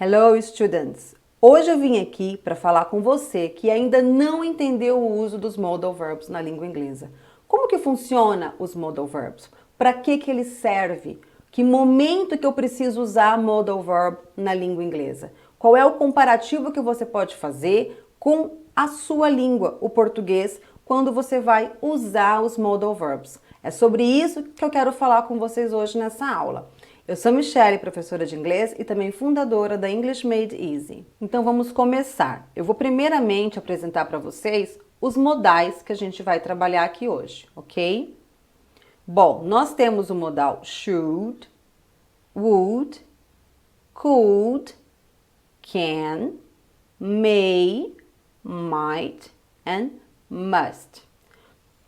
Hello, students! Hoje eu vim aqui para falar com você que ainda não entendeu o uso dos modal verbs na língua inglesa. Como que funciona os modal verbs? Para que ele serve? Que momento que eu preciso usar modal verb na língua inglesa? Qual é o comparativo que você pode fazer com a sua língua, o português, quando você vai usar os modal verbs? É sobre isso que eu quero falar com vocês hoje nessa aula. Eu sou Michelle, professora de inglês e também fundadora da English Made Easy. Então vamos começar. Eu vou primeiramente apresentar para vocês os modais que a gente vai trabalhar aqui hoje, ok? Bom, nós temos o modal should, would, could, can, may, might and must.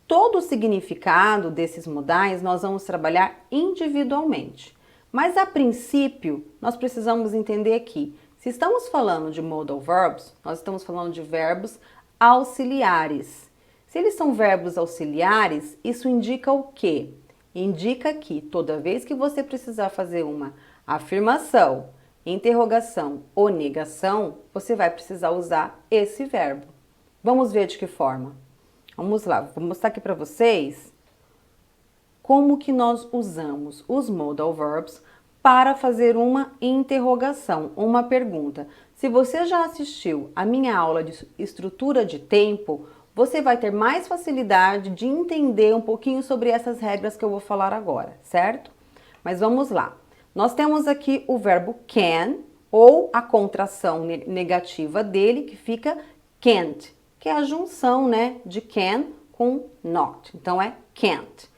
Todo o significado desses modais nós vamos trabalhar individualmente. Mas a princípio, nós precisamos entender que, se estamos falando de modal verbs, nós estamos falando de verbos auxiliares. Se eles são verbos auxiliares, isso indica o quê? Indica que toda vez que você precisar fazer uma afirmação, interrogação ou negação, você vai precisar usar esse verbo. Vamos ver de que forma? Vamos lá, vou mostrar aqui para vocês como que nós usamos os modal verbs para fazer uma interrogação, uma pergunta. Se você já assistiu a minha aula de estrutura de tempo, você vai ter mais facilidade de entender um pouquinho sobre essas regras que eu vou falar agora, certo? Mas vamos lá. Nós temos aqui o verbo can, ou a contração negativa dele, que fica can't, que é a junção, né, de can com not. Então é can't.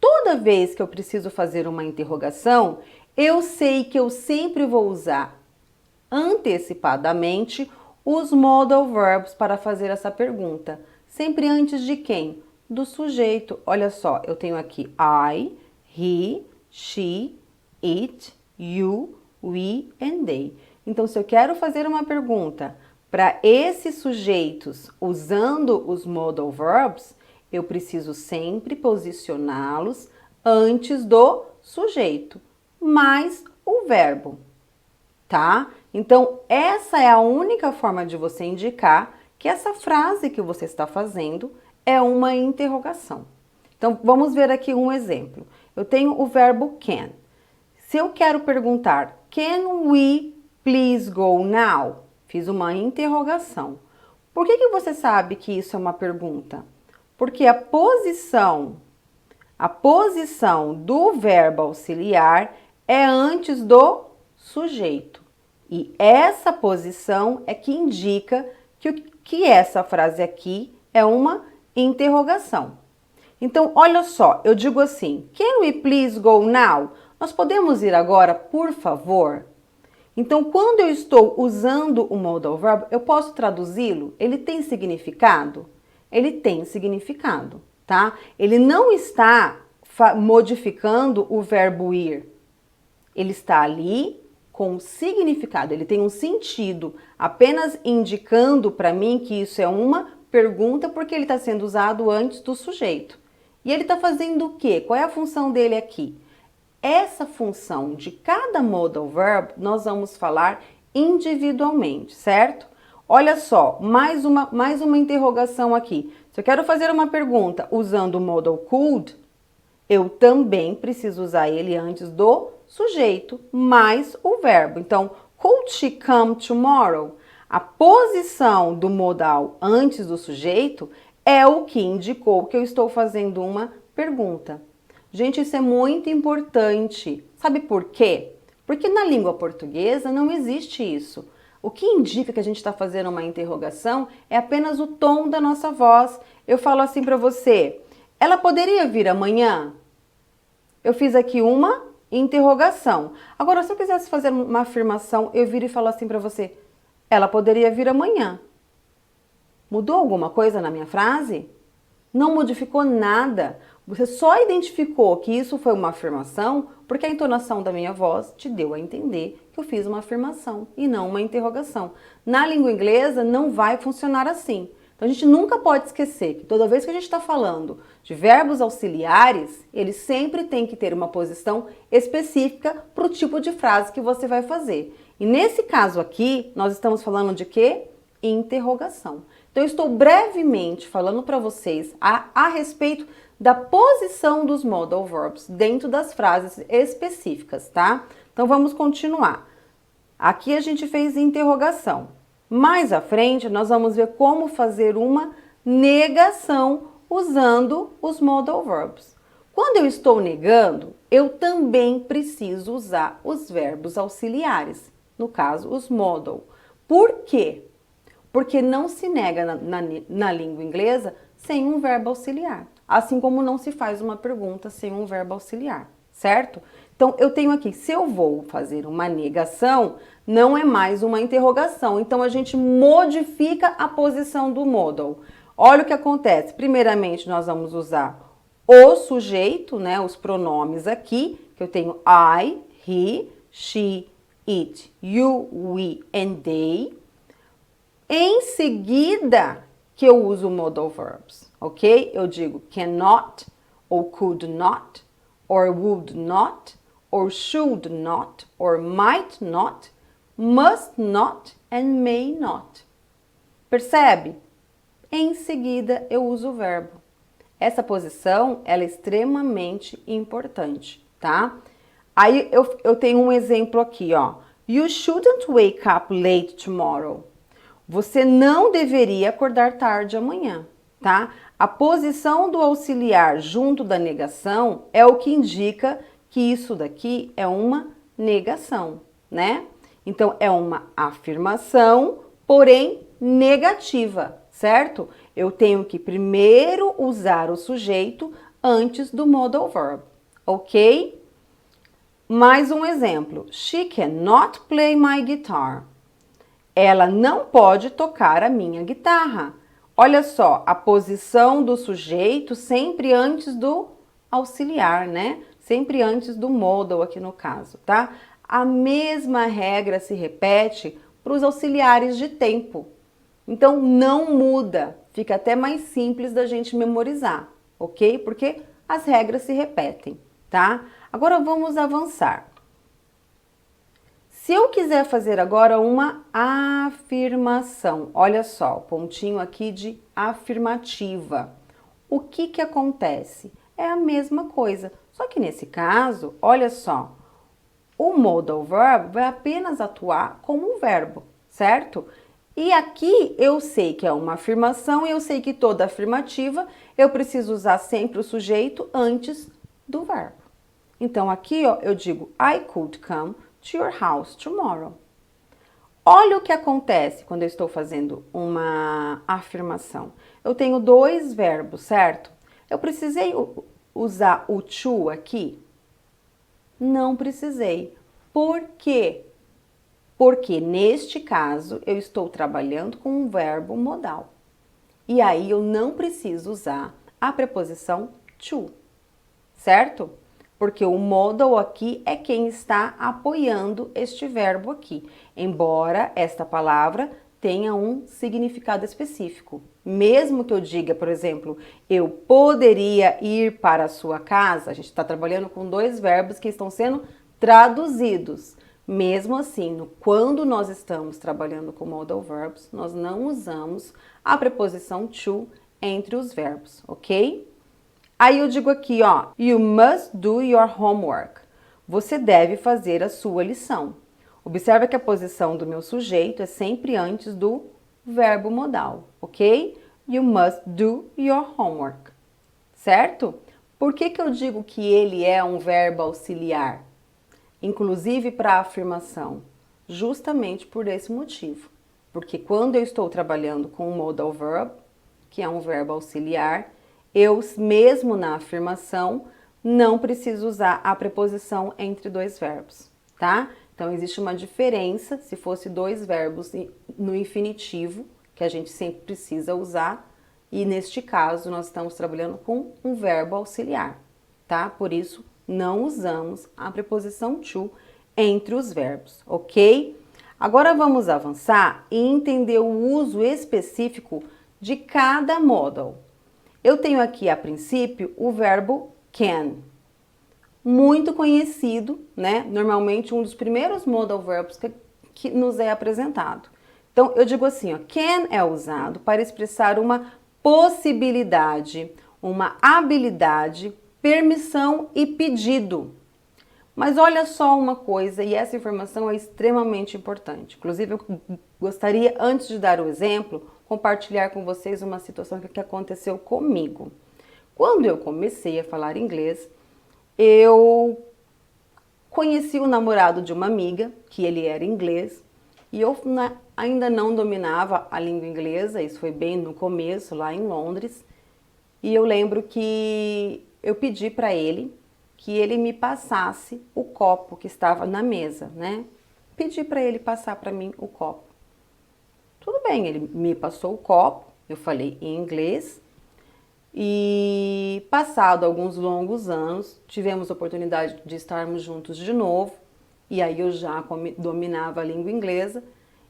Toda vez que eu preciso fazer uma interrogação, eu sei que eu sempre vou usar antecipadamente os modal verbs para fazer essa pergunta. Sempre antes de quem? Do sujeito. Olha só, eu tenho aqui I, he, she, it, you, we and they. Então, se eu quero fazer uma pergunta para esses sujeitos usando os modal verbs, eu preciso sempre posicioná-los antes do sujeito, mais o verbo, tá? Então, essa é a única forma de você indicar que essa frase que você está fazendo é uma interrogação. Então, vamos ver aqui um exemplo. Eu tenho o verbo can. Se eu quero perguntar, can we please go now? Fiz uma interrogação. Por que você sabe que isso é uma pergunta? Porque a posição do verbo auxiliar é antes do sujeito. E essa posição é que indica que essa frase aqui é uma interrogação. Então, olha só, eu digo assim, can we please go now? Nós podemos ir agora, por favor? Então, quando eu estou usando o modal verb, eu posso traduzi-lo? Ele tem significado? Ele tem significado, tá? Ele não está modificando o verbo ir. Ele está ali com significado, ele tem um sentido, apenas indicando para mim que isso é uma pergunta porque ele está sendo usado antes do sujeito. E ele está fazendo o quê? Qual é a função dele aqui? Essa função de cada modal verb nós vamos falar individualmente, certo? Olha só, mais uma interrogação aqui. Se eu quero fazer uma pergunta usando o modal could, eu também preciso usar ele antes do sujeito, mais o verbo. Então, could she come tomorrow? A posição do modal antes do sujeito é o que indicou que eu estou fazendo uma pergunta. Gente, isso é muito importante. Sabe por quê? Porque na língua portuguesa não existe isso. O que indica que a gente está fazendo uma interrogação é apenas o tom da nossa voz. Eu falo assim para você, ela poderia vir amanhã? Eu fiz aqui uma interrogação. Agora, se eu quisesse fazer uma afirmação, eu viro e falo assim para você, ela poderia vir amanhã. Mudou alguma coisa na minha frase? Não modificou nada. Você só identificou que isso foi uma afirmação porque a entonação da minha voz te deu a entender que eu fiz uma afirmação e não uma interrogação. Na língua inglesa não vai funcionar assim. Então a gente nunca pode esquecer que toda vez que a gente está falando de verbos auxiliares, eles sempre têm que ter uma posição específica para o tipo de frase que você vai fazer. E nesse caso aqui, nós estamos falando de quê? Interrogação. Então, eu estou brevemente falando para vocês a respeito da posição dos modal verbs dentro das frases específicas, tá? Então, vamos continuar. Aqui a gente fez interrogação. Mais à frente, nós vamos ver como fazer uma negação usando os modal verbs. Quando eu estou negando, eu também preciso usar os verbos auxiliares, no caso, os modal. Por quê? Porque não se nega na língua inglesa sem um verbo auxiliar, assim como não se faz uma pergunta sem um verbo auxiliar, certo? Então, eu tenho aqui, se eu vou fazer uma negação, não é mais uma interrogação. Então, a gente modifica a posição do modal. Olha o que acontece. Primeiramente, nós vamos usar o sujeito, né, os pronomes aqui, que eu tenho I, he, she, it, you, we and they. Em seguida, que eu uso modal verbs, ok? Eu digo cannot, ou could not, or would not, or should not, or might not, must not and may not. Percebe? Em seguida, eu uso o verbo. Essa posição, ela é extremamente importante, tá? Aí, eu tenho um exemplo aqui, ó. You shouldn't wake up late tomorrow. Você não deveria acordar tarde amanhã, tá? A posição do auxiliar junto da negação é o que indica que isso daqui é uma negação, né? Então, é uma afirmação, porém negativa, certo? Eu tenho que primeiro usar o sujeito antes do modal verb, ok? Mais um exemplo. She cannot play my guitar. Ela não pode tocar a minha guitarra. Olha só, a posição do sujeito sempre antes do auxiliar, né? Sempre antes do modal aqui no caso, tá? A mesma regra se repete para os auxiliares de tempo. Então, não muda. Fica até mais simples da gente memorizar, ok? Porque as regras se repetem, tá? Agora, vamos avançar. Se eu quiser fazer agora uma afirmação, olha só, o pontinho aqui de afirmativa. O que acontece? É a mesma coisa, só que nesse caso, olha só, o modal verb vai apenas atuar como um verbo, certo? E aqui eu sei que é uma afirmação e eu sei que toda afirmativa eu preciso usar sempre o sujeito antes do verbo. Então aqui ó, eu digo I could come to your house tomorrow. Olha o que acontece quando eu estou fazendo uma afirmação. Eu tenho dois verbos, certo? Eu precisei usar o to aqui? Não precisei. Por quê? Porque neste caso eu estou trabalhando com um verbo modal. E aí eu não preciso usar a preposição to, certo? Porque o modal aqui é quem está apoiando este verbo aqui, embora esta palavra tenha um significado específico. Mesmo que eu diga, por exemplo, eu poderia ir para a sua casa, a gente está trabalhando com dois verbos que estão sendo traduzidos. Mesmo assim, quando nós estamos trabalhando com modal verbs, nós não usamos a preposição to entre os verbos, ok? Aí eu digo aqui, ó, you must do your homework. Você deve fazer a sua lição. Observa que a posição do meu sujeito é sempre antes do verbo modal, ok? You must do your homework, certo? Por que eu digo que ele é um verbo auxiliar? Inclusive para a afirmação, justamente por esse motivo. Porque quando eu estou trabalhando com um modal verb, que é um verbo auxiliar, eu mesmo na afirmação não preciso usar a preposição entre dois verbos, tá? Então existe uma diferença se fosse dois verbos no infinitivo, que a gente sempre precisa usar, e neste caso nós estamos trabalhando com um verbo auxiliar, tá? Por isso não usamos a preposição to entre os verbos, ok? Agora vamos avançar e entender o uso específico de cada modal. Eu tenho aqui, a princípio, o verbo can, muito conhecido, né? Normalmente um dos primeiros modal verbs que nos é apresentado. Então, eu digo assim, ó, can é usado para expressar uma possibilidade, uma habilidade, permissão e pedido. Mas olha só uma coisa, e essa informação é extremamente importante. Inclusive, eu gostaria, antes de dar o exemplo, compartilhar com vocês uma situação que aconteceu comigo. Quando eu comecei a falar inglês, eu conheci o namorado de uma amiga, que ele era inglês, e eu ainda não dominava a língua inglesa, isso foi bem no começo, lá em Londres, e eu lembro que eu pedi para ele que ele me passasse o copo que estava na mesa, né? Pedi para ele passar para mim o copo. Tudo bem, ele me passou o copo, eu falei em inglês, e passado alguns longos anos, tivemos a oportunidade de estarmos juntos de novo, e aí eu já dominava a língua inglesa,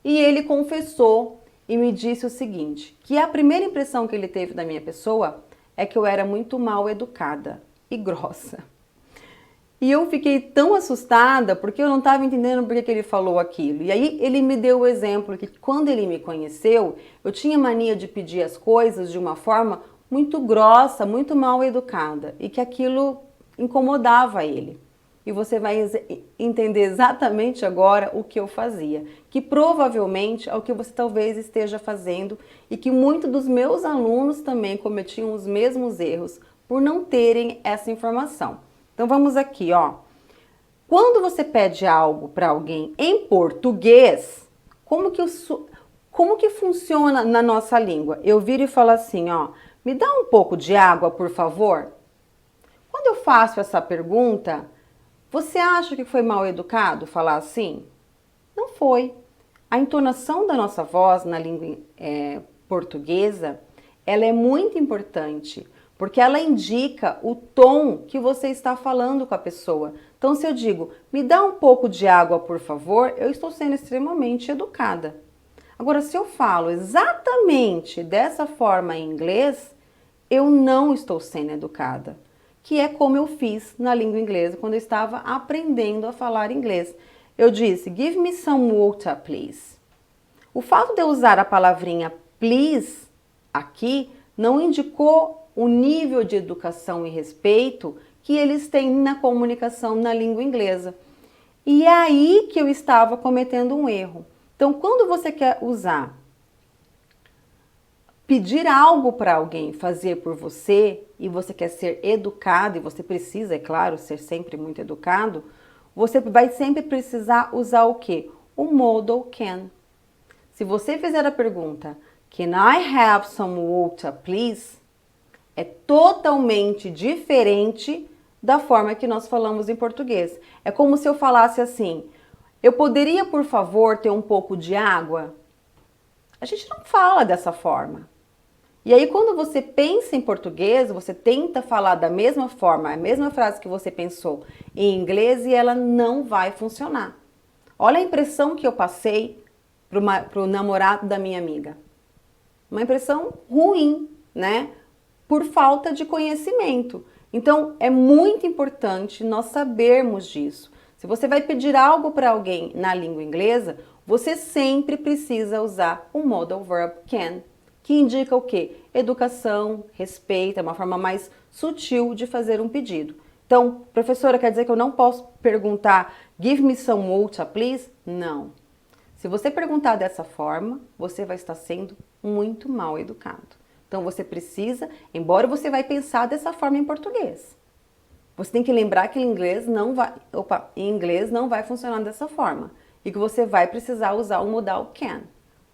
e ele confessou e me disse o seguinte, que a primeira impressão que ele teve da minha pessoa é que eu era muito mal educada e grossa. E eu fiquei tão assustada porque eu não estava entendendo por que ele falou aquilo. E aí ele me deu o exemplo que quando ele me conheceu, eu tinha mania de pedir as coisas de uma forma muito grossa, muito mal educada e que aquilo incomodava ele. E você vai entender exatamente agora o que eu fazia, que provavelmente é o que você talvez esteja fazendo e que muitos dos meus alunos também cometiam os mesmos erros por não terem essa informação. Então vamos aqui, ó. Quando você pede algo para alguém em português, como que funciona na nossa língua? Eu viro e falo assim, ó, me dá um pouco de água, por favor? Quando eu faço essa pergunta, você acha que foi mal educado falar assim? Não foi. A entonação da nossa voz na língua portuguesa, ela é muito importante, porque ela indica o tom que você está falando com a pessoa. Então, se eu digo, me dá um pouco de água, por favor, eu estou sendo extremamente educada. Agora, se eu falo exatamente dessa forma em inglês, eu não estou sendo educada, que é como eu fiz na língua inglesa quando eu estava aprendendo a falar inglês. Eu disse, give me some water, please. O fato de eu usar a palavrinha please aqui não indicou o nível de educação e respeito que eles têm na comunicação na língua inglesa. E é aí que eu estava cometendo um erro. Então, quando você quer pedir algo para alguém fazer por você e você quer ser educado e você precisa, é claro, ser sempre muito educado, você vai sempre precisar usar o quê? O modal can. Se você fizer a pergunta, can I have some water, please? É totalmente diferente da forma que nós falamos em português. É como se eu falasse assim, eu poderia, por favor, ter um pouco de água? A gente não fala dessa forma. E aí, quando você pensa em português, você tenta falar da mesma forma, a mesma frase que você pensou em inglês e ela não vai funcionar. Olha a impressão que eu passei para o namorado da minha amiga. Uma impressão ruim, né? Por falta de conhecimento. Então, é muito importante nós sabermos disso. Se você vai pedir algo para alguém na língua inglesa, você sempre precisa usar o modal verb can, que indica o quê? Educação, respeito, é uma forma mais sutil de fazer um pedido. Então, professora, quer dizer que eu não posso perguntar give me some water, please? Não. Se você perguntar dessa forma, você vai estar sendo muito mal educado. Então, você precisa, embora você vai pensar dessa forma em português, você tem que lembrar que em inglês não vai funcionar dessa forma e que você vai precisar usar o modal can.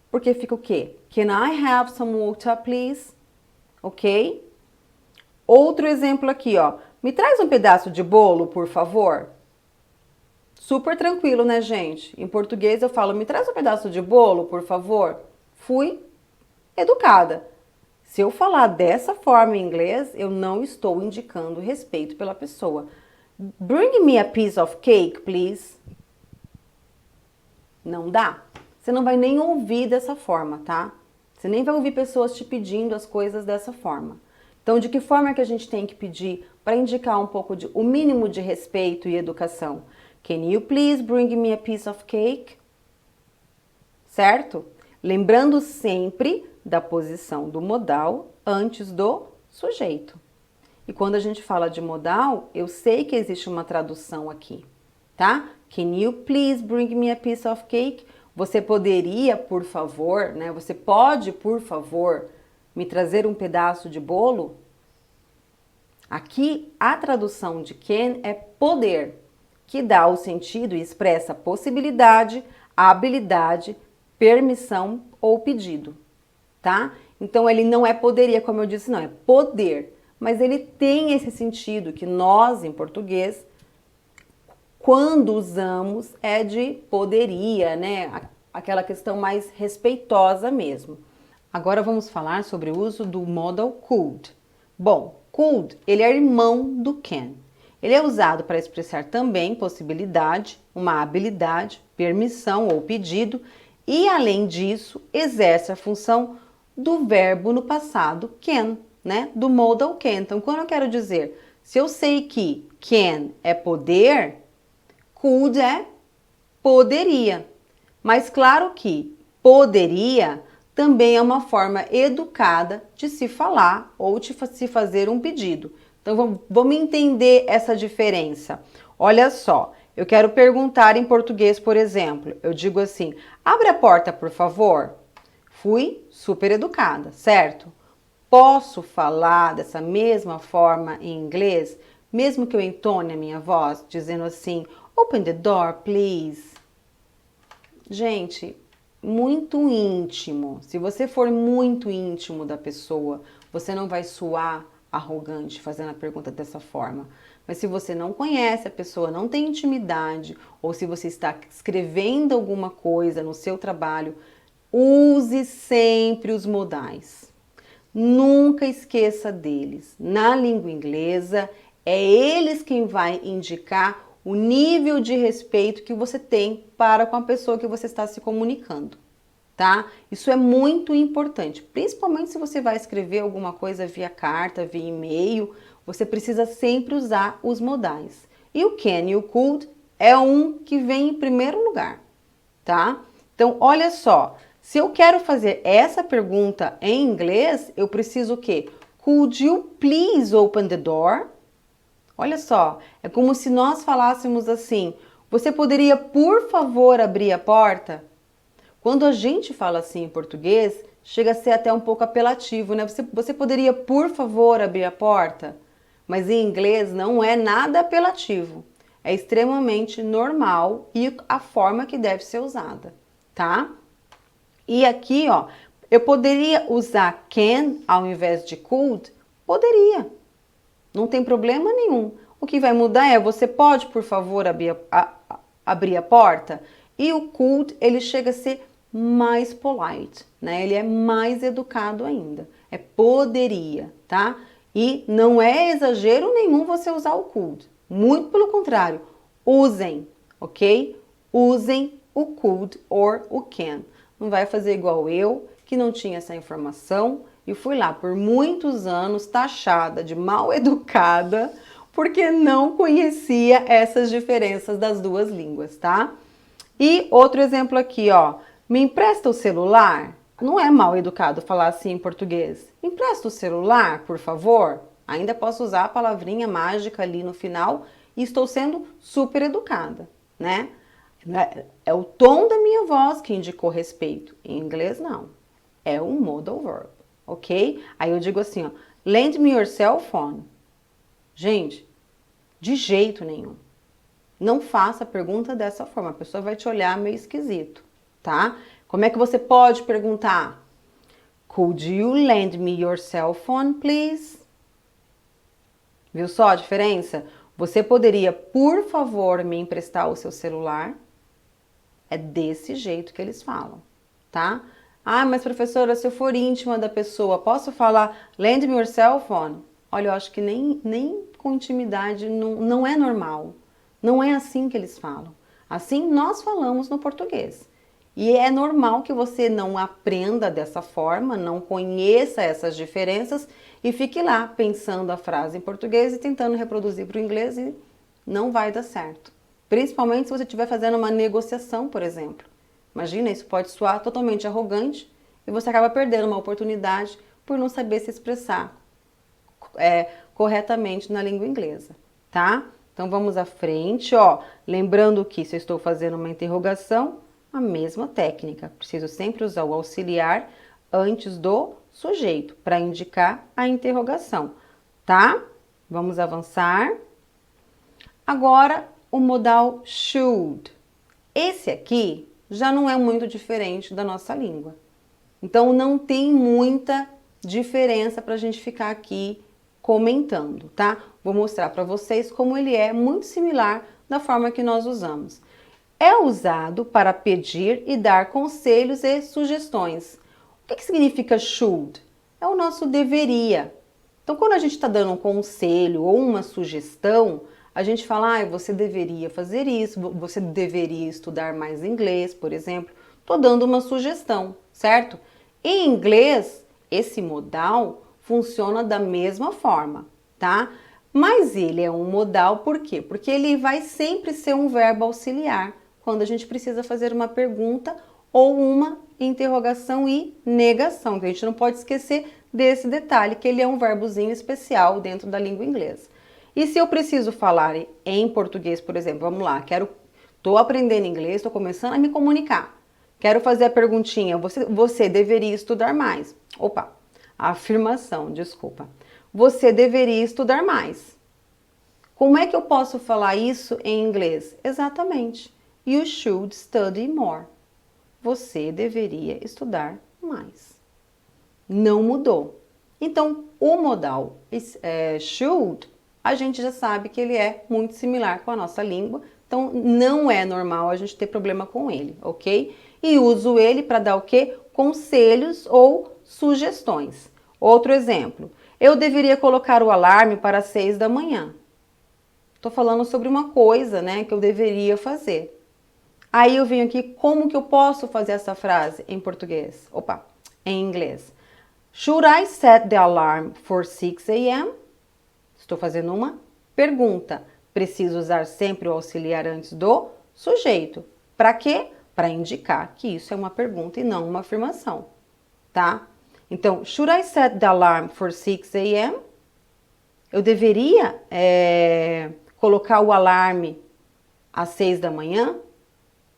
Porque fica o quê? Can I have some water, please? Ok? Outro exemplo aqui, ó. Me traz um pedaço de bolo, por favor? Super tranquilo, né, gente? Em português eu falo, me traz um pedaço de bolo, por favor? Fui educada. Se eu falar dessa forma em inglês, eu não estou indicando respeito pela pessoa. Bring me a piece of cake, please. Não dá. Você não vai nem ouvir dessa forma, tá? Você nem vai ouvir pessoas te pedindo as coisas dessa forma. Então, de que forma que a gente tem que pedir para indicar um pouco o mínimo de respeito e educação? Can you please bring me a piece of cake? certo? Lembrando sempre da posição do modal antes do sujeito. E quando a gente fala de modal, eu sei que existe uma tradução aqui, tá? Can you please bring me a piece of cake? Você poderia, por favor, né? Você pode, por favor, me trazer um pedaço de bolo? Aqui, a tradução de can é poder, que dá o sentido e expressa possibilidade, habilidade, permissão ou pedido, tá? Então, ele não é poderia, como eu disse, não, é poder. Mas ele tem esse sentido que nós, em português, quando usamos, é de poderia, né? Aquela questão mais respeitosa mesmo. Agora vamos falar sobre o uso do modal could. Bom, could, ele é irmão do can. Ele é usado para expressar também possibilidade, uma habilidade, permissão ou pedido e, além disso, exerce a função do verbo no passado can, né? Do modal can. Então, quando eu quero dizer, se eu sei que can é poder, could é poderia. Mas claro que poderia também é uma forma educada de se falar ou de se fazer um pedido. Então, vamos entender essa diferença. Olha só, eu quero perguntar em português, por exemplo. Eu digo assim, abre a porta, por favor. Fui super educada, certo? Posso falar dessa mesma forma em inglês, mesmo que eu entone a minha voz, dizendo assim, open the door, please. Gente, muito íntimo. Se você for muito íntimo da pessoa, você não vai soar arrogante fazendo a pergunta dessa forma. Mas se você não conhece a pessoa, não tem intimidade, ou se você está escrevendo alguma coisa no seu trabalho, use sempre os modais. Nunca esqueça deles. Na língua inglesa, é eles quem vai indicar o nível de respeito que você tem para com a pessoa que você está se comunicando, tá? Isso é muito importante, principalmente se você vai escrever alguma coisa via carta, via e-mail, você precisa sempre usar os modais. E o can e o could é um que vem em primeiro lugar, tá? Então, olha só, se eu quero fazer essa pergunta em inglês, eu preciso o quê? Could you please open the door? Olha só, é como se nós falássemos assim, você poderia, por favor, abrir a porta? Quando a gente fala assim em português, chega a ser até um pouco apelativo, né? Você poderia, por favor, abrir a porta? Mas em inglês não é nada apelativo. É extremamente normal e a forma que deve ser usada, tá? E aqui, ó, eu poderia usar can ao invés de could? Poderia. Não tem problema nenhum. O que vai mudar é, você pode, por favor, abrir a porta? E o could, ele chega a ser mais polite, né? Ele é mais educado ainda. É poderia, tá? E não é exagero nenhum você usar o could. Muito pelo contrário. Usem, ok? Usem o could or o can. Não vai fazer igual eu, que não tinha essa informação, e fui lá por muitos anos taxada de mal educada porque não conhecia essas diferenças das duas línguas, tá? E outro exemplo aqui, ó. Me empresta o celular? Não é mal educado falar assim em português. Me empresta o celular, por favor? Ainda posso usar a palavrinha mágica ali no final e estou sendo super educada, né? É o tom da minha voz que indicou respeito. Em inglês, não. É um modal verb. Ok? Aí eu digo assim, ó, lend me your cell phone. Gente, de jeito nenhum. Não faça a pergunta dessa forma, a pessoa vai te olhar meio esquisito, tá? Como é que você pode perguntar? Could you lend me your cell phone, please? Viu só a diferença? Você poderia, por favor, me emprestar o seu celular? É desse jeito que eles falam, tá? Ah, mas professora, se eu for íntima da pessoa, posso falar lend me your cell phone? Olha, eu acho que nem com intimidade não é normal. Não é assim que eles falam. Assim nós falamos no português. E é normal que você não aprenda dessa forma, não conheça essas diferenças e fique lá pensando a frase em português e tentando reproduzir para o inglês e não vai dar certo. Principalmente se você estiver fazendo uma negociação, por exemplo. Imagina, isso pode soar totalmente arrogante e você acaba perdendo uma oportunidade por não saber se expressar corretamente na língua inglesa, tá? Então vamos à frente, ó. Lembrando que se eu estou fazendo uma interrogação, a mesma técnica. Preciso sempre usar o auxiliar antes do sujeito para indicar a interrogação, tá? Vamos avançar. Agora o modal should. Esse aqui já não é muito diferente da nossa língua. Então não tem muita diferença para a gente ficar aqui comentando, tá? Vou mostrar para vocês como ele é muito similar da forma que nós usamos. É usado para pedir e dar conselhos e sugestões. O que significa should? É o nosso deveria. Então, quando a gente está dando um conselho ou uma sugestão, a gente fala, você deveria fazer isso, você deveria estudar mais inglês, por exemplo. Estou dando uma sugestão, certo? Em inglês, esse modal funciona da mesma forma, tá? Mas ele é um modal por quê? Porque ele vai sempre ser um verbo auxiliar quando a gente precisa fazer uma pergunta ou uma interrogação e negação. Então, a gente não pode esquecer desse detalhe, que ele é um verbozinho especial dentro da língua inglesa. E se eu preciso falar em português, por exemplo, vamos lá, estou aprendendo inglês, estou começando a me comunicar. Quero fazer a perguntinha, você deveria estudar mais. Opa, a afirmação, desculpa. Você deveria estudar mais. Como é que eu posso falar isso em inglês? Exatamente. You should study more. Você deveria estudar mais. Não mudou. Então, o modal should, a gente já sabe que ele é muito similar com a nossa língua. Então, não é normal a gente ter problema com ele, ok? E uso ele para dar o quê? Conselhos ou sugestões. Outro exemplo. Eu deveria colocar o alarme para 6 da manhã. Estou falando sobre uma coisa, né, que eu deveria fazer. Aí eu venho aqui, como que eu posso fazer essa frase em português? Opa, em inglês. Should I set the alarm for 6 a.m.? Estou fazendo uma pergunta. Preciso usar sempre o auxiliar antes do sujeito. Para quê? Para indicar que isso é uma pergunta e não uma afirmação, tá? Então, should I set the alarm for 6 a.m.? Eu deveria colocar o alarme às 6 da manhã?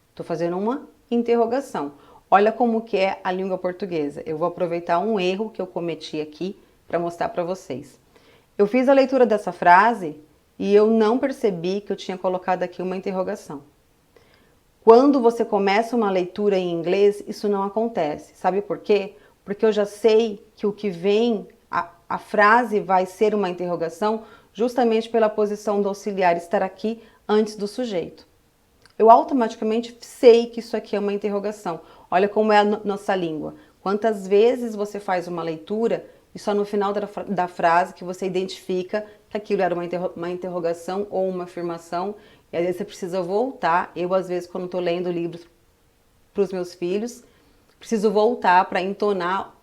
Estou fazendo uma interrogação. Olha como que é a língua portuguesa. Eu vou aproveitar um erro que eu cometi aqui para mostrar para vocês. Eu fiz a leitura dessa frase e eu não percebi que eu tinha colocado aqui uma interrogação. Quando você começa uma leitura em inglês, isso não acontece. Sabe por quê? Porque eu já sei que o que vem, a frase vai ser uma interrogação justamente pela posição do auxiliar estar aqui antes do sujeito. Eu automaticamente sei que isso aqui é uma interrogação. Olha como é a nossa língua. Quantas vezes você faz uma leitura e só no final da frase que você identifica que aquilo era uma interrogação ou uma afirmação, e às vezes você precisa voltar. Eu, às vezes, quando estou lendo livros para os meus filhos, preciso voltar para entonar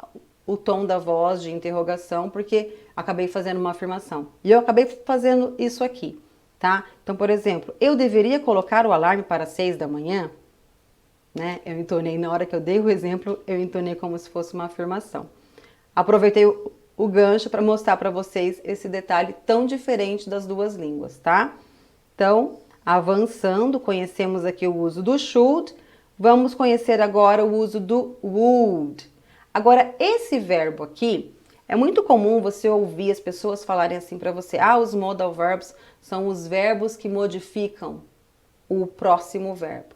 o tom da voz de interrogação, porque acabei fazendo uma afirmação. E eu acabei fazendo isso aqui, tá? Então, por exemplo, eu deveria colocar o alarme para 6 da manhã? Né? Eu entonei, na hora que eu dei o exemplo, eu entonei como se fosse uma afirmação. Aproveitei o gancho para mostrar para vocês esse detalhe tão diferente das duas línguas, tá? Então, avançando, conhecemos aqui o uso do should, vamos conhecer agora o uso do would. Agora, esse verbo aqui, é muito comum você ouvir as pessoas falarem assim para você, os modal verbs são os verbos que modificam o próximo verbo.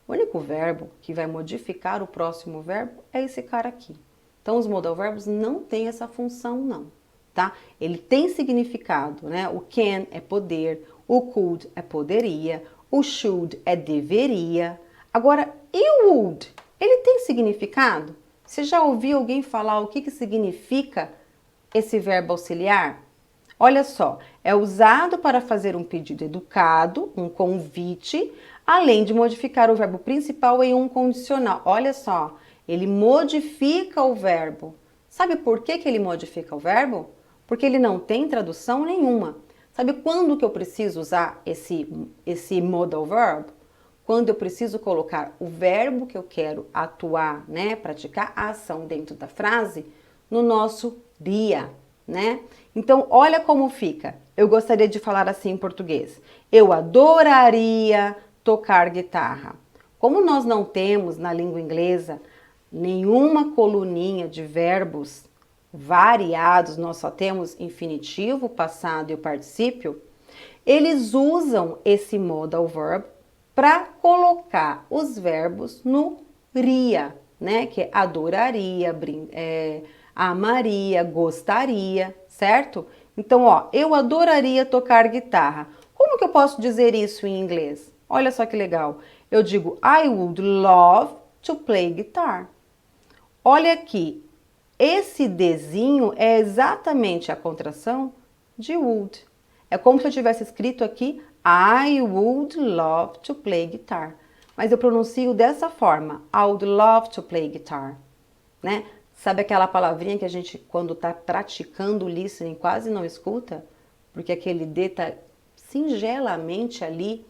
O único verbo que vai modificar o próximo verbo é esse cara aqui. Então, os modal verbs não têm essa função, não, tá? Ele tem significado, né? O can é poder, o could é poderia, o should é deveria. Agora, e o would? Ele tem significado? Você já ouviu alguém falar o que significa esse verbo auxiliar? Olha só, é usado para fazer um pedido educado, um convite, além de modificar o verbo principal em um condicional. Olha só, ele modifica o verbo. Sabe por que ele modifica o verbo? Porque ele não tem tradução nenhuma. Sabe quando que eu preciso usar esse modal verb? quando eu preciso colocar o verbo que eu quero atuar, né, praticar a ação dentro da frase, no nosso dia, né? Então, olha como fica. Eu gostaria de falar assim em português. Eu adoraria tocar guitarra. Como nós não temos na língua inglesa nenhuma coluninha de verbos variados, nós só temos infinitivo, passado e o particípio, eles usam esse modal verb para colocar os verbos no ria, né? Que é adoraria, amaria, gostaria, certo? Então, ó, eu adoraria tocar guitarra. Como que eu posso dizer isso em inglês? Olha só que legal. Eu digo I would love to play guitar. Olha aqui, esse desenho é exatamente a contração de would. É como se eu tivesse escrito aqui I would love to play guitar. Mas eu pronuncio dessa forma, I would love to play guitar, né? Sabe aquela palavrinha que a gente, quando está praticando o listening, quase não escuta? Porque aquele D está singelamente ali,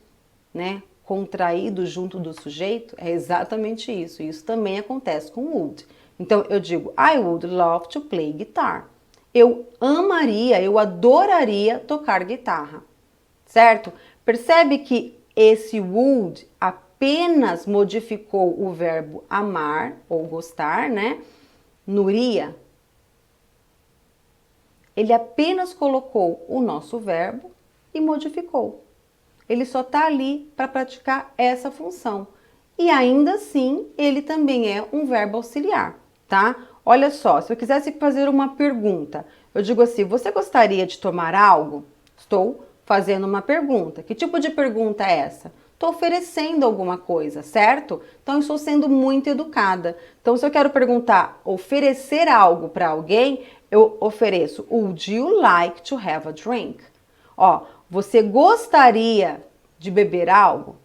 né, contraído junto do sujeito? É exatamente isso. Isso também acontece com would. Então, eu digo, I would love to play guitar. Eu amaria, eu adoraria tocar guitarra, certo? Percebe que esse would apenas modificou o verbo amar ou gostar, né? Nuria. Ele apenas colocou o nosso verbo e modificou. Ele só está ali para praticar essa função. E ainda assim, ele também é um verbo auxiliar, tá? Olha só, se eu quisesse fazer uma pergunta, eu digo assim, você gostaria de tomar algo? Estou fazendo uma pergunta. Que tipo de pergunta é essa? Estou oferecendo alguma coisa, certo? Então, eu estou sendo muito educada. Então, se eu quero perguntar, oferecer algo para alguém, eu ofereço, would you like to have a drink? Ó, você gostaria de beber algo?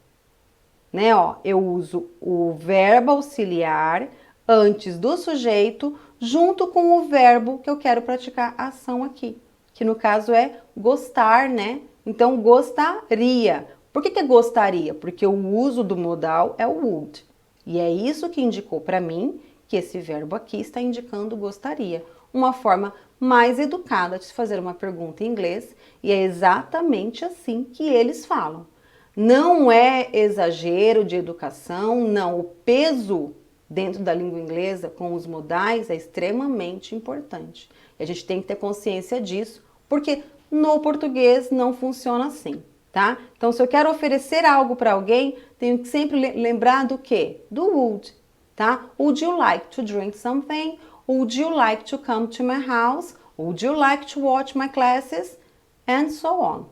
Né, ó, eu uso o verbo auxiliar antes do sujeito, junto com o verbo que eu quero praticar a ação aqui, que no caso é gostar, né? Então, gostaria. Por que é gostaria? Porque o uso do modal é o would. E é isso que indicou para mim que esse verbo aqui está indicando gostaria. Uma forma mais educada de se fazer uma pergunta em inglês, e é exatamente assim que eles falam. Não é exagero de educação, não. O peso dentro da língua inglesa com os modais é extremamente importante. E a gente tem que ter consciência disso, porque no português não funciona assim, tá? Então, se eu quero oferecer algo para alguém, tenho que sempre lembrar do quê? Do would, tá? Would you like to drink something? Would you like to come to my house? Would you like to watch my classes? And so on.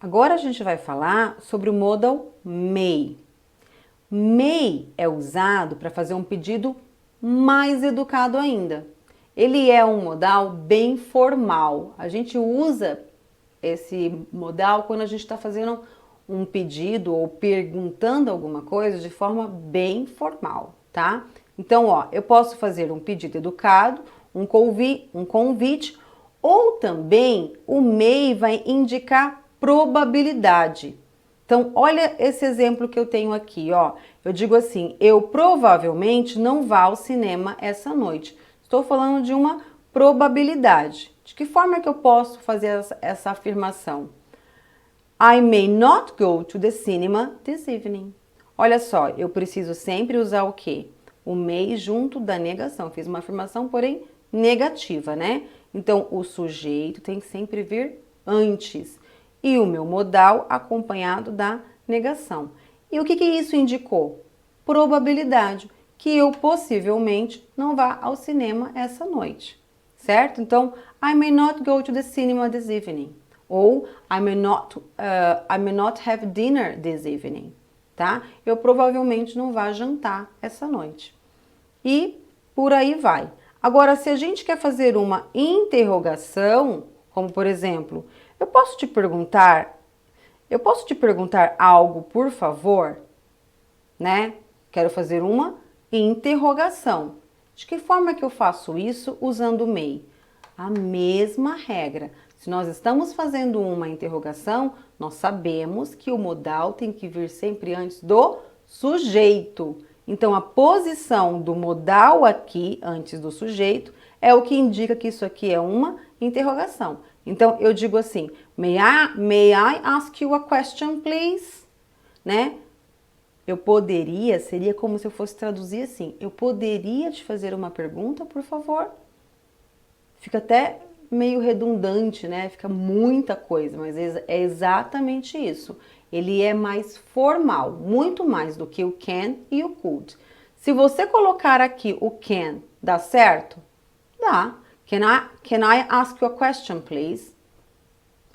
Agora a gente vai falar sobre o modal may. May é usado para fazer um pedido mais educado ainda. Ele é um modal bem formal. A gente usa esse modal quando a gente está fazendo um pedido ou perguntando alguma coisa de forma bem formal, tá? Então, ó, eu posso fazer um pedido educado, um convite, ou também o may vai indicar probabilidade. Então, olha esse exemplo que eu tenho aqui, ó. Eu digo assim, eu provavelmente não vá ao cinema essa noite. Estou falando de uma probabilidade. De que forma que eu posso fazer essa afirmação? I may not go to the cinema this evening. Olha só, eu preciso sempre usar o quê? O may junto da negação. Fiz uma afirmação, porém, negativa, né? Então, o sujeito tem que sempre vir antes. E o meu modal acompanhado da negação. E o que isso indicou? Probabilidade, que eu possivelmente não vá ao cinema essa noite, certo? Então, I may not go to the cinema this evening. Ou I may not have dinner this evening, tá? Eu provavelmente não vá jantar essa noite. E por aí vai. Agora, se a gente quer fazer uma interrogação, como por exemplo, eu posso te perguntar algo, por favor? Né? Quero fazer uma interrogação. De que forma que eu faço isso usando o may? A mesma regra. Se nós estamos fazendo uma interrogação, nós sabemos que o modal tem que vir sempre antes do sujeito. Então, a posição do modal aqui, antes do sujeito, é o que indica que isso aqui é uma interrogação. Então, eu digo assim, may I ask you a question, please? Né? Eu poderia, seria como se eu fosse traduzir assim, eu poderia te fazer uma pergunta, por favor? Fica até meio redundante, né? Fica muita coisa, mas é exatamente isso. Ele é mais formal, muito mais do que o can e o could. Se você colocar aqui o can, dá certo? Dá. Can I ask you a question, please?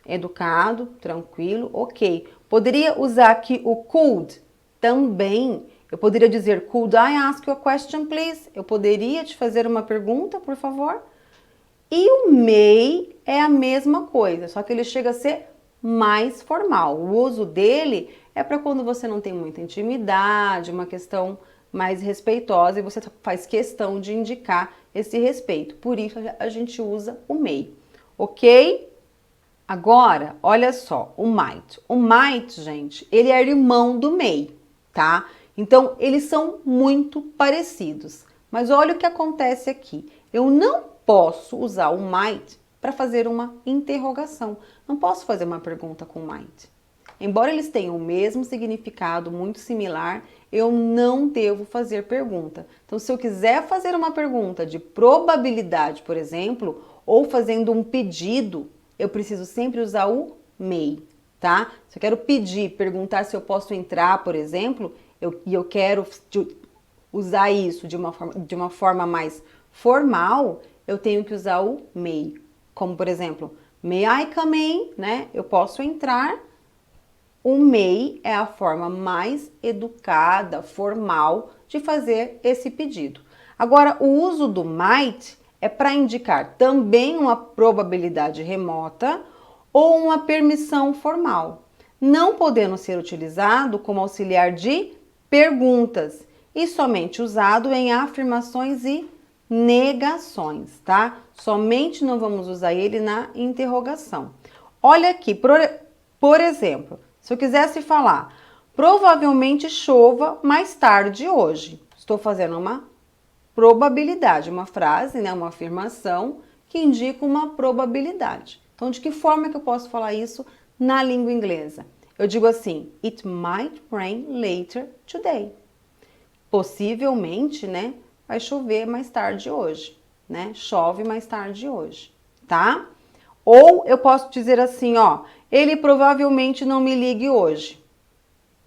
Educado, tranquilo, ok. Poderia usar aqui o could também. Eu poderia dizer, could I ask you a question, please? Eu poderia te fazer uma pergunta, por favor? E o may é a mesma coisa, só que ele chega a ser mais formal. O uso dele é para quando você não tem muita intimidade, uma questão mais respeitosa e você faz questão de indicar esse respeito. Por isso a gente usa o may, ok? Agora, olha só, o might. O might, gente, ele é irmão do may, tá? Então, eles são muito parecidos. Mas olha o que acontece aqui. Eu não posso usar o might para fazer uma interrogação. Não posso fazer uma pergunta com might. Embora eles tenham o mesmo significado, muito similar, eu não devo fazer pergunta. Então, se eu quiser fazer uma pergunta de probabilidade, por exemplo, ou fazendo um pedido, eu preciso sempre usar o may, tá? Se eu quero pedir, perguntar se eu posso entrar, por exemplo, e eu quero usar isso de uma forma mais formal, eu tenho que usar o may. Como, por exemplo, may I come in, né? Eu posso entrar. O may é a forma mais educada, formal, de fazer esse pedido. Agora, o uso do might é para indicar também uma probabilidade remota ou uma permissão formal, não podendo ser utilizado como auxiliar de perguntas e somente usado em afirmações e negações, tá? Somente não vamos usar ele na interrogação. Olha aqui, por exemplo, se eu quisesse falar, provavelmente chova mais tarde hoje. Estou fazendo uma probabilidade, uma frase, né, uma afirmação que indica uma probabilidade. Então, de que forma que eu posso falar isso na língua inglesa? Eu digo assim, it might rain later today. Possivelmente, né, vai chover mais tarde hoje, né? Chove mais tarde hoje, tá? Ou eu posso dizer assim, ó, ele provavelmente não me ligue hoje,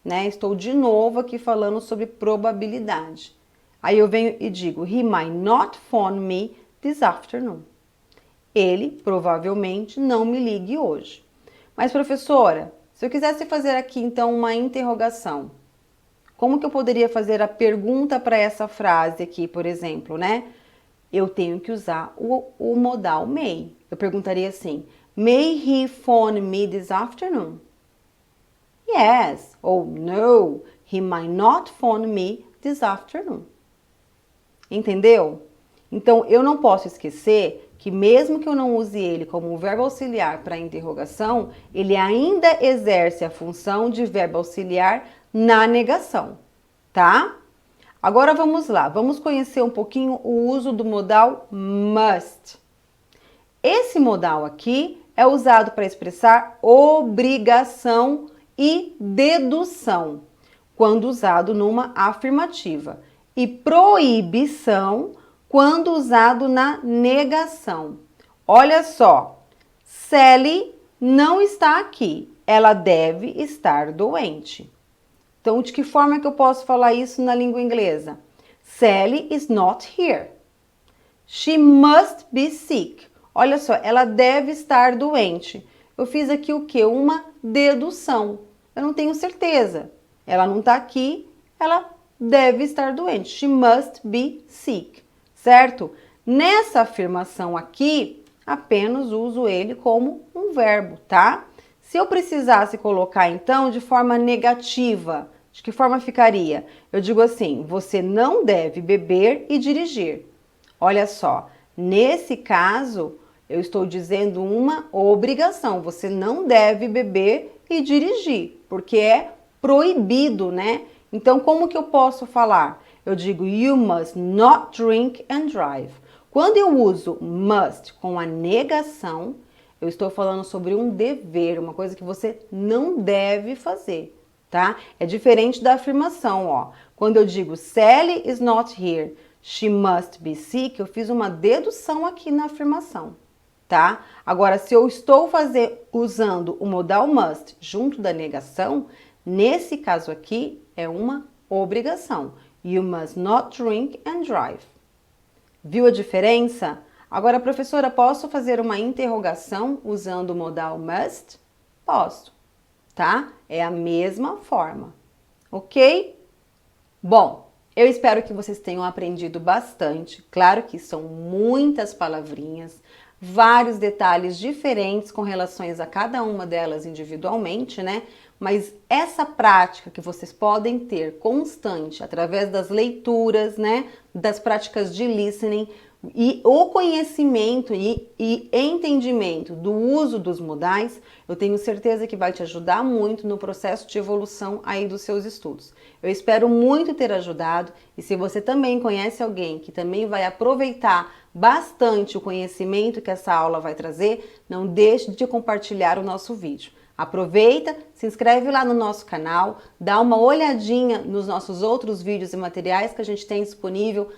né? Estou de novo aqui falando sobre probabilidade. Aí eu venho e digo, he might not phone me this afternoon. Ele provavelmente não me ligue hoje. Mas professora, se eu quisesse fazer aqui então uma interrogação, como que eu poderia fazer a pergunta para essa frase aqui, por exemplo, né? Eu tenho que usar o modal may. Eu perguntaria assim, may he phone me this afternoon? Yes, ou no, he might not phone me this afternoon. Entendeu? Então, eu não posso esquecer que mesmo que eu não use ele como verbo auxiliar para interrogação, ele ainda exerce a função de verbo auxiliar na negação, tá? Agora vamos lá, vamos conhecer um pouquinho o uso do modal must. Esse modal aqui é usado para expressar obrigação e dedução, quando usado numa afirmativa, e proibição quando usado na negação. Olha só, Sally não está aqui, ela deve estar doente. Então, de que forma que eu posso falar isso na língua inglesa? Sally is not here. She must be sick. Olha só, ela deve estar doente. Eu fiz aqui o quê? Uma dedução. Eu não tenho certeza. Ela não está aqui, ela deve estar doente. She must be sick, certo? Nessa afirmação aqui, apenas uso ele como um verbo, tá? Se eu precisasse colocar, então, de forma negativa, de que forma ficaria? Eu digo assim, você não deve beber e dirigir. Olha só, nesse caso, eu estou dizendo uma obrigação. Você não deve beber e dirigir, porque é proibido, né? Então, como que eu posso falar? Eu digo you must not drink and drive. Quando eu uso must com a negação, eu estou falando sobre um dever, uma coisa que você não deve fazer, tá? É diferente da afirmação, ó. Quando eu digo Sally is not here, she must be sick, eu fiz uma dedução aqui na afirmação, tá? Agora, se eu estou usando o modal must junto da negação, nesse caso aqui é uma obrigação. You must not drink and drive. Viu a diferença? Agora, professora, posso fazer uma interrogação usando o modal must? Posso, tá? É a mesma forma, ok? Bom, eu espero que vocês tenham aprendido bastante. Claro que são muitas palavrinhas, vários detalhes diferentes com relações a cada uma delas individualmente, né? Mas essa prática que vocês podem ter constante através das leituras, né? Das práticas de listening e o conhecimento e entendimento do uso dos modais, eu tenho certeza que vai te ajudar muito no processo de evolução aí dos seus estudos. Eu espero muito ter ajudado e se você também conhece alguém que também vai aproveitar bastante o conhecimento que essa aula vai trazer, não deixe de compartilhar o nosso vídeo. Aproveita, se inscreve lá no nosso canal, dá uma olhadinha nos nossos outros vídeos e materiais que a gente tem disponível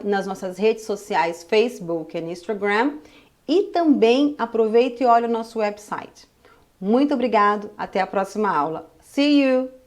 nas nossas redes sociais, Facebook e Instagram. E também aproveita e olha o nosso website. Muito obrigado, até a próxima aula. See you!